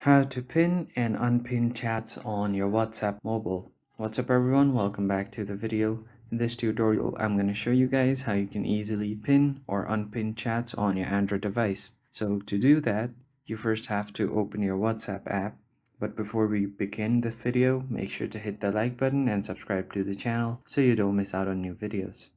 How to pin and unpin chats on your WhatsApp mobile. What's up everyone, welcome back to the video. In this tutorial, I'm going to show you guys how you can easily pin or unpin chats on your Android device. So to do that, you first have to open your WhatsApp app. But before we begin the video, make sure to hit the like button and subscribe to the channel so you don't miss out on new videos.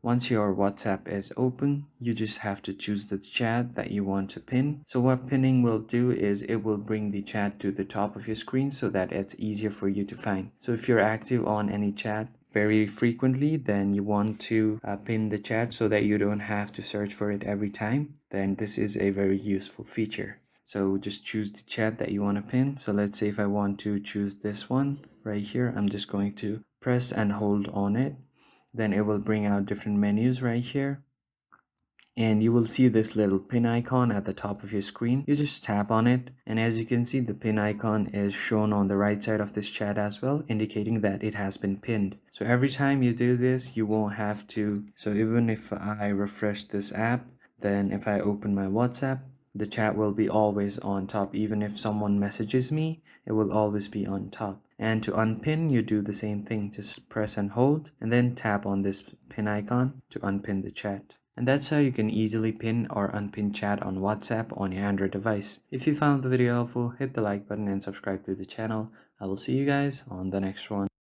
Once your WhatsApp is open, you just have to choose the chat that you want to pin. So what pinning will do is it will bring the chat to the top of your screen so that it's easier for you to find. So if you're active on any chat very frequently, then you want to pin the chat so that you don't have to search for it every time, then this is a very useful feature. So just choose the chat that you want to pin. So let's say if I want to choose this one right here, I'm just going to press and hold on it. Then it will bring out different menus right here, and you will see this little pin icon at the top of your screen. You just tap on it, and as you can see, the pin icon is shown on the right side of this chat as well, indicating that it has been pinned. So every time you do this, you won't have to, so even if I refresh this app, then if I open my WhatsApp, the chat will be always on top. Even if someone messages me, it will always be on top. And to unpin, you do the same thing. Just press and hold and then tap on this pin icon to unpin the chat. And that's how you can easily pin or unpin chat on WhatsApp on your Android device. If you found the video helpful, hit the like button and subscribe to the channel. I will see you guys on the next one.